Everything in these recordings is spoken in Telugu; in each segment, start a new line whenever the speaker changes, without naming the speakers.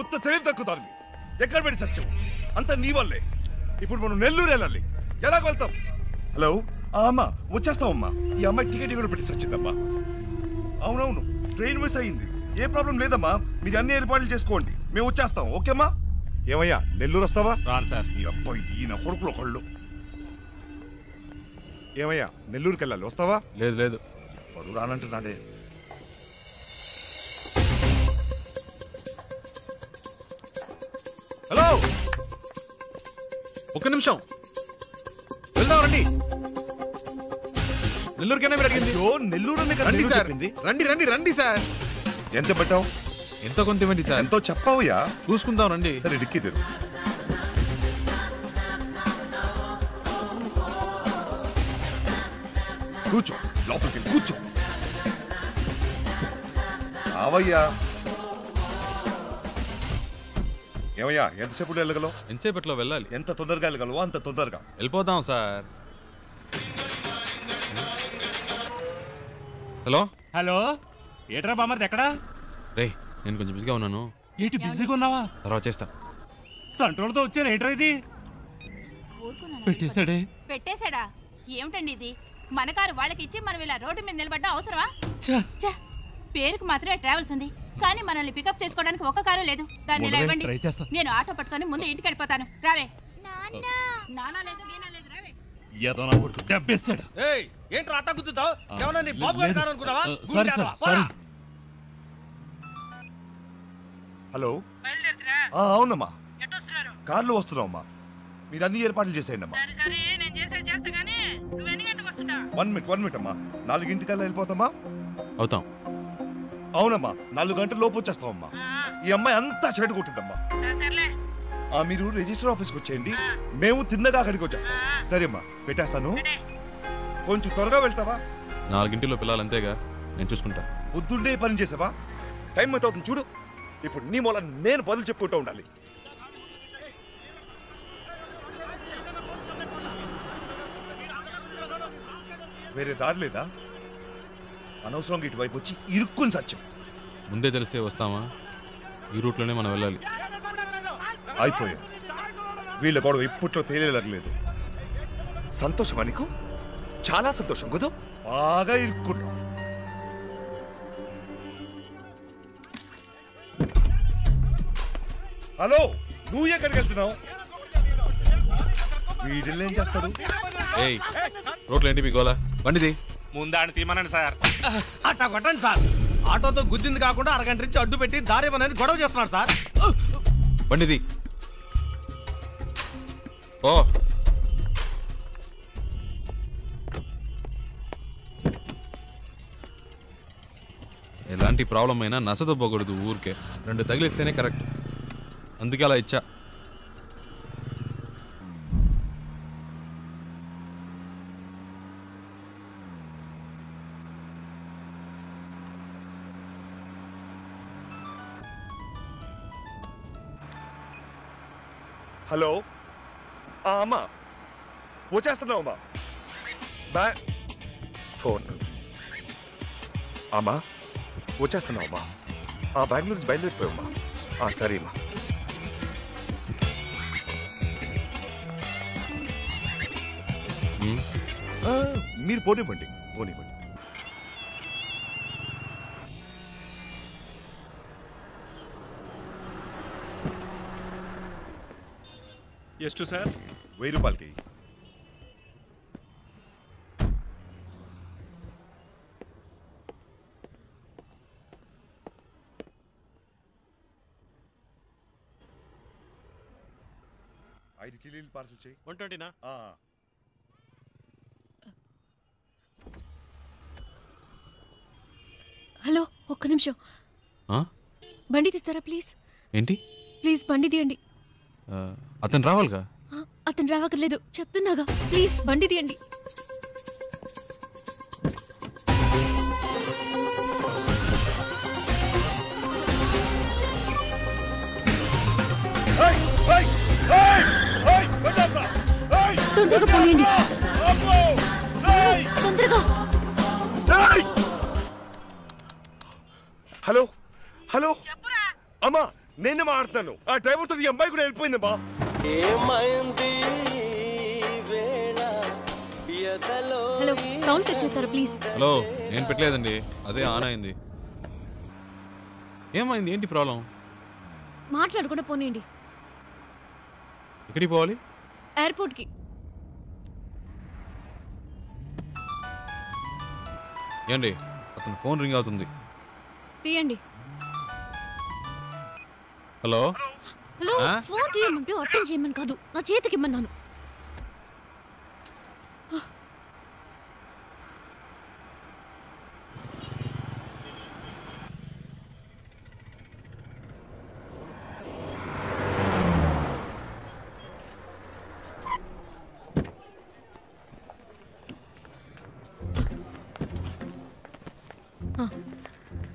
ఉత్త తెలివి తక్కుతారు. ఎక్కడ పెట్టి సత్యం అంత నీ వల్లే. ఇప్పుడు మనం నెల్లూరు వెళ్ళాలి. ఎలాగ వెళ్తాం? హలో అమ్మా, వచ్చేస్తామమ్మా. ఈ అమ్మాయి టికెట్ కూడా పెట్టి సచ్చిందమ్మా. అవునవును, ట్రైన్ మిస్ అయ్యింది. ఏ ప్రాబ్లం లేదమ్మా, మీరు అన్ని ఏర్పాట్లు చేసుకోండి, మేము వచ్చేస్తాం. ఓకేమ్మా? ఏమయ్యా, నెల్లూరు వస్తావా?
రాను సార్.
ఈ అబ్బాయి ఈయన కొడుకులు ఒకళ్ళు. ఏమయ్యా, నెల్లూరుకి వెళ్ళాలి, వస్తావా?
లేదు లేదు,
ఎవరు రానంటున్నాడే.
హలో, ఒక్క నిమిషం, వెళ్దాం రండి. నెల్లూరుకైనా మీరు అడిగింది?
నెల్లూరు
రండి సార్, రండి రండి రండి సార్.
ఎంత పెట్టావు?
ఎంతో కొంత ఇవ్వండి సార్.
ఎంతో చెప్పావుయా?
చూసుకుందాం రండి.
సరే, డిక్కీ తెరు. కూర్చో, లోపలికి కూర్చో. అవయ్యా. ఏమయ్యా, ఎంతసేపు వెళ్ళగలవు?
ఎంతసేపట్లో వెళ్ళాలి?
ఎంత తొందరగా వెళ్ళగలవో అంత తొందరగా
వెళ్ళిపోదాం సార్. హలో
హలో, ఏట్రా బామర్ది ఎక్కడా?
రే, నేను కొంచెం బిజీగా ఉన్నాను.
ఏంటి బిజీగా ఉన్నావా?
తర్వాత చేస్తా.
సంట్రోల్తో వచ్చాను. ఏంట్రా ఇది? పెట్టేశాడే.
పెట్టేశాడా? ఏమిటండి ఇది? మన కారు వాళ్ళకి ఇచ్చి మనం ఇలా రోడ్డు మీద నిలబడ్డా అవసరమా? పేరుకు మాత్రమే ట్రావెల్స్ ఉంది, కానీ మనల్ని పికప్ చేసుకోవడానికి ఒక్క కారు లేదు. దాన్ని ఇలా ఇవ్వండి, నేను ఆటో పట్టుకొని ముందు ఇంటికి వెళ్ళిపోతాను. రావే. నానా లేదు, గీనా లేదు, రావే.
ఏదో నా కొడుకు దెబ్బేశాడు.
ఏంట్రా అట్ట గుద్దుతావు? ఏమన్నా నీ బాబు గారి కారు అనుకున్నావా?
సరే సరే సరే.
హలో, అవునమ్మా, కార్లో వస్తున్నావమ్మా. మీరు అన్ని ఏర్పాట్లు చేసేయండి అమ్మా. 1 మినిట్ అమ్మా. 4 గంటలకల్లా వెళ్ళిపోతామా?
అవుతాం.
అవునమ్మా, 4 గంటల లోపు వచ్చేస్తామమ్మా. ఈ అమ్మాయి అంతా చెడు కొట్టిందమ్మా. మీరు రిజిస్టర్ ఆఫీస్కి వచ్చేయండి, మేము తిన్నగా అక్కడికి వచ్చేస్తాం. సరే అమ్మా, పెట్టేస్తాను. కొంచెం త్వరగా వెళ్తావా?
4 గంటల్లో పిల్లలు అంతేగా, నేను చూసుకుంటా.
పొద్దున్నే పని చేసావా? టైం ఎంత అవుతుంది చూడు. ఇప్పుడు నీ మూల నేను బదులు చెప్పుకుంటూ ఉండాలి. వేరే దారి లేదా? అనవసరంగా ఇటువైపు వచ్చి ఇరుక్కుని సత్యం.
ముందే తెలిసే వస్తామా? ఈ రూట్లోనే మనం వెళ్ళాలి.
అయిపోయా, వీళ్ళ గొడవ ఇప్పట్లో తేలేలేదు. సంతోషమా నీకు? చాలా సంతోషం కదా, బాగా ఇరుక్కున్నావు. హలో, నువ్వు ఎక్కడికి వెళ్తున్నావు? వీడిల్ని ఏం చేస్తాడు?
ఏయ్, రోడ్లు ఏంటి మీ గోలా? బండిది
ముందాన్ని తీమనండి సార్.
అట్టా కొట్టండి సార్. ఆటోతో గుద్దింది కాకుండా అరగంట నుంచి అడ్డు పెట్టి దారి అనేది గొడవ చేస్తున్నాడు సార్.
బండిది. ఓ, ఎలాంటి ప్రాబ్లం అయినా నసదొబ్బకూడదు ఊరికే. 2 తగిలిస్తేనే కరెక్ట్, అందుకే అలా ఇచ్చా.
హలో అమ్మా, వచ్చేస్తున్నావమ్మా. ఫోన్ అమ్మా, వచ్చేస్తున్నావమ్మా. బెంగళూరు నుంచి బయలుదేరిపోయామ్మా. సరే అమ్మా. మీరు పోనివ్వండి.
ಎಷ್ಟು సార్?
1000 రూపాయలకి. ఐదు కిలోలు పార్సల్ చేయి.
120నా?
హలో, ఒక్క నిమిషం. బండి తీస్తారా ప్లీజ్?
ఏంటి?
ప్లీజ్ బండి తీయండి.
అతను రావాలిగా?
అతను రావక్కర్లేదు, చెప్తున్నాగా. ప్లీజ్ బండి తీయండి. తొందరగా పోయండి, తొందరగా.
హలో హలో అమ్మా, నేను మాట్లాడుతాను. ఆ డ్రైవర్ తో ఈ అమ్మాయి కూడా వెళ్ళిపోయిందమ్మా.
హలో, సౌండ్ సెట్ చేస్తారా ప్లీజ్?
హలో, నేను పెట్టలేదండి, అదే ఆన్ అయింది. ఏమైంది? ఏంటి ప్రాబ్లం?
మాట్లాడకుండా పోనీయండి.
ఎక్కడికి పోవాలి?
ఎయిర్పోర్ట్కి.
ఏండి, అతను ఫోన్ రింగ్ అవుతుంది.
తీయండి.
హలో
హలో, ఫోన్ తీయమంటే అటెండ్ చేయమని కాదు, నా చేతికి ఇమ్మన్నాను.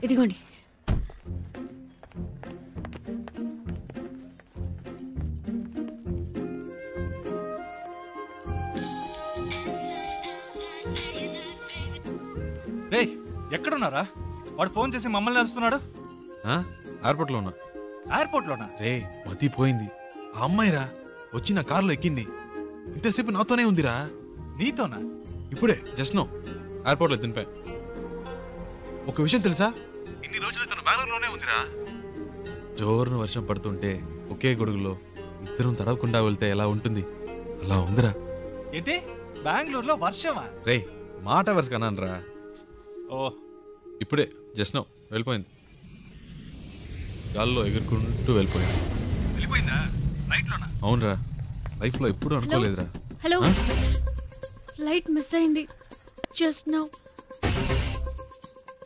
ఇదిగోండి.
రే, ఎక్కడున్నారా? వాడు ఫోన్ చేసి మమ్మల్ని నడుస్తున్నాడు.
ఎయిర్పోర్ట్లో ఉన్నా.
ఎయిర్పోర్ట్లోనా?
రే, మతిపోయింది. ఆ అమ్మాయిరా వచ్చి నా కారులో ఎక్కింది. ఇంతసేపు నాతోనే ఉందిరా.
నీతోనా?
ఇప్పుడే జస్ట్ నో ఎయిర్పోర్ట్లో దింపా. ఒక విషయం తెలుసా? ఇన్ని రోజులు తను బెంగళూరులోనే ఉందిరా. జోరున వర్షం పడుతుంటే ఒకే గొడుగులో ఇద్దరం తడవకుండా వెళ్తే ఎలా ఉంటుంది, అలా ఉందిరా.
ఏంటి, బెంగళూరులో వర్షమా?
రే, మాట వరుస కన్నానరా.
ఓ,
ఇప్పుడే జస్ట్ నో వెళ్ళిపోయింది. గాల్లో ఎగురుకుంటూ వెళ్ళిపోయింది.
వెళ్ళిపోయిందా? రైట్లోనా?
అవునరా, లైఫ్లో ఎప్పుడూ అనుకోలేదురా.
హలో, ఫ్లైట్ మిస్ అయింది జస్ట్ నౌ.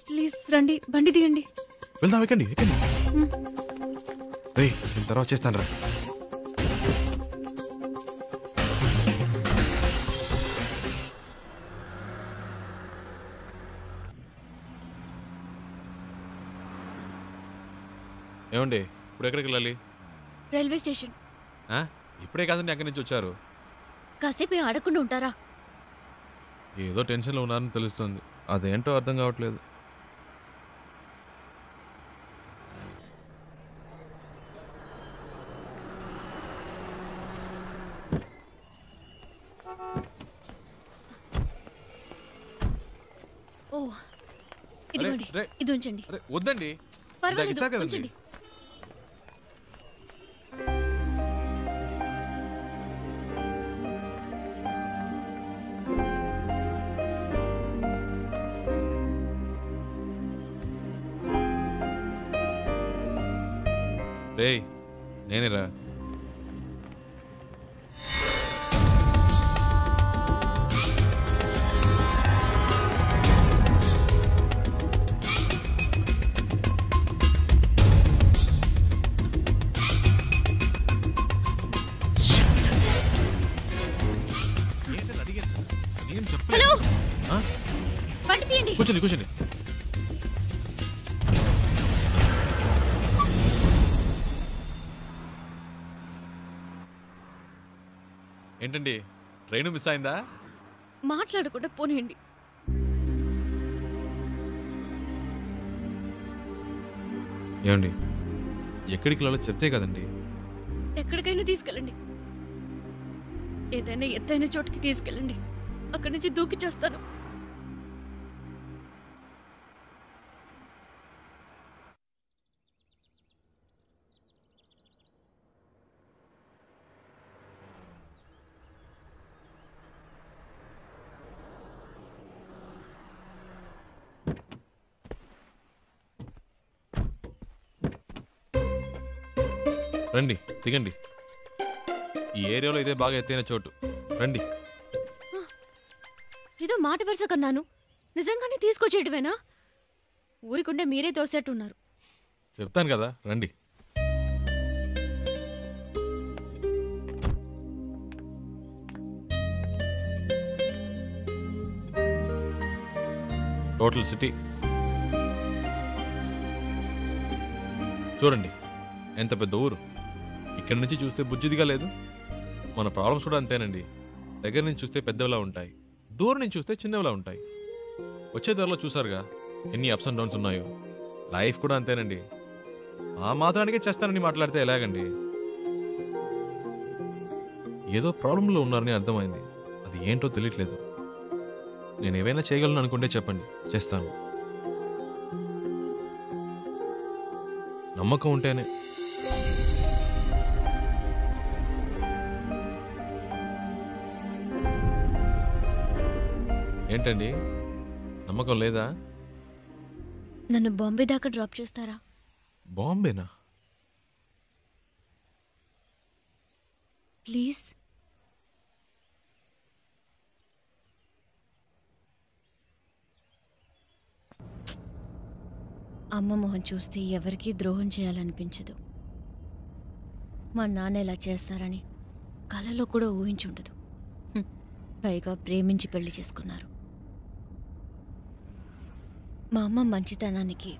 ప్లీజ్ రండి, బండి తీయండి.
వెళ్దాం, ఎక్కండి ఎక్కండి. రే, నేను తర్వాత చేస్తాను రా. ఏమండి, ఇప్పుడు ఎక్కడికి వెళ్ళాలి?
Railway station.
ఇప్పుడే కాదండి అక్కడి నుంచి వచ్చారు.
కాసేపు ఆడకుండా ఉంటారా?
ఏదో టెన్షన్లో ఉన్నారని తెలుస్తుంది, అదేంటో అర్థం కావట్లేదు.
ఓ, ఇదిగోండి,
రే,
ఇది ఉంచండి.
అరే వద్దండి,
పర్వాలేదు,
ఇచ్చారు కదండి.
ఉంచండి.
రేయ్, నేనేరా.
హలో, బండి తీయండి.
కూర్చోండి కూర్చోండి. ఏంటండి, ట్రైన్ మిస్ అయిందా?
మాట్లాడకుండా పోనీయండి.
ఏమండి, ఎక్కడికి వెళ్ళాలో చెప్తే కదండి.
ఎక్కడికైనా తీసుకెళ్ళండి, ఏదైనా ఎత్తైన చోటుకి తీసుకెళ్ళండి, అక్కడి నుంచి దూకి చేస్తాను.
రండి, దిగండి. ఈ ఏరియాలో ఇదే బాగా ఎత్తైన చోటు, రండి.
ఏదో మాట వరుస కన్నాను, నిజంగానే తీసుకొచ్చేటివేనా? ఊరికుండే మీరే తోసేట్టున్నారు.
చెప్తాను కదా, రండి. టోటల్ సిటీ చూడండి, ఎంత పెద్ద ఊరు. ఇక్కడి నుంచి చూస్తే బుజ్జిదిగా లేదు. మన ప్రాబ్లమ్స్ కూడా అంతేనండి. దగ్గర నుంచి చూస్తే పెద్దవిలా ఉంటాయి, దూరం నుంచి చూస్తే చిన్నవిలా ఉంటాయి. వచ్చే దారిలో చూసారుగా ఎన్ని అప్స్ అండ్ డౌన్స్ ఉన్నాయో. లైఫ్ కూడా అంతేనండి. ఆ మాత్రానికే చేస్తానని మాట్లాడితే ఎలాగండి? ఏదో ప్రాబ్లంలో ఉన్నారని అర్థమైంది. అది ఏంటో తెలియట్లేదు. నేను ఏవైనా చేయగలను అనుకుంటే చెప్పండి, చేస్తాను. నమ్మకం ఉంటేనే. ఏంటండి, నమ్మకం లేదా?
నన్ను బాంబే దాకా డ్రాప్ చేస్తారా?
బాంబేనా?
ప్లీజ్. అమ్మ మొహం చూస్తే ఎవరికీ ద్రోహం చేయాలనిపించదు. మా నాన్న ఇలా చేస్తారని కలలో కూడా ఊహించుండదు. పైగా ప్రేమించి పెళ్లి చేసుకున్నారు. మా అమ్మ మంచితనానికి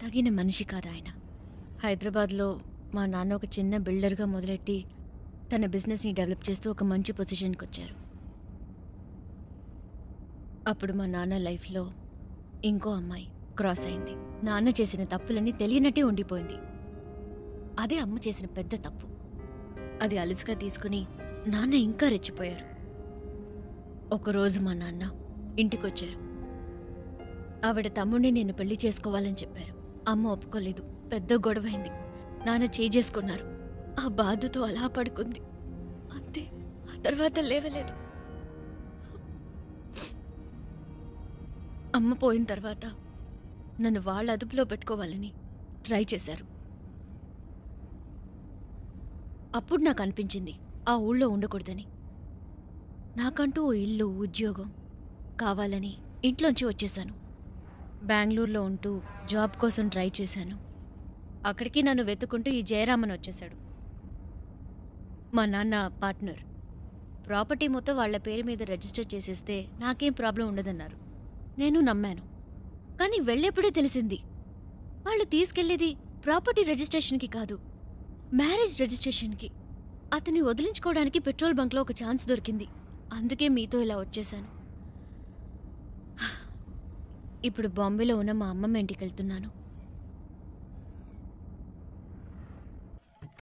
తగిన మనిషి కాదు ఆయన. హైదరాబాద్లో మా నాన్న ఒక చిన్న బిల్డర్గా మొదలెట్టి తన బిజినెస్ని డెవలప్ చేస్తూ ఒక మంచి పొజిషన్కి వచ్చారు. అప్పుడు మా నాన్న లైఫ్లో ఇంకో అమ్మాయి క్రాస్ అయింది. నాన్న చేసిన తప్పులన్నీ తెలియనట్టే ఉండిపోయింది. అదే అమ్మ చేసిన పెద్ద తప్పు. అది అలుసుగా తీసుకుని నాన్న ఇంకా రెచ్చిపోయారు. ఒకరోజు మా నాన్న ఇంటికొచ్చారు. ఆవిడ తమ్ముడిని నేను పెళ్లి చేసుకోవాలని చెప్పారు. అమ్మ ఒప్పుకోలేదు. పెద్ద గొడవైంది. నాన్న చేసుకున్నారు. ఆ బాధతో అలా పడుకుంది. అంతే. ఆ తర్వాత లేవలేదు. అమ్మ పోయిన తర్వాత నన్ను వాళ్ళ అదుపులో పెట్టుకోవాలని ట్రై చేశారు. అప్పుడు నాకు అనిపించింది ఆ ఊళ్ళో ఉండకూడదని. నాకంటూ ఓ ఇల్లు, ఉద్యోగం కావాలని ఇంట్లోంచి వచ్చేశాను. బెంగళూరులో ఉంటూ జాబ్ కోసం ట్రై చేశాను. అక్కడికి నన్ను వెతుకుంటూ ఈ జయరామన్ వచ్చేశాడు. మా నాన్న పార్ట్నర్. ప్రాపర్టీ మొత్తం వాళ్ల పేరు మీద రిజిస్టర్ చేసేస్తే నాకేం ప్రాబ్లం ఉండదన్నారు. నేను నమ్మాను. కానీ వెళ్ళేప్పుడే తెలిసింది వాళ్ళు తీసుకెళ్లేది ప్రాపర్టీ రిజిస్ట్రేషన్కి కాదు, మ్యారేజ్ రిజిస్ట్రేషన్కి. అతన్ని వదిలించుకోవడానికి పెట్రోల్ బంక్లో ఒక ఛాన్స్ దొరికింది. అందుకే మీతో ఇలా వచ్చేశాను. ఇప్పుడు బాంబేలో ఉన్న మా అమ్మమ్మ ఇంటికి వెళ్తున్నాను.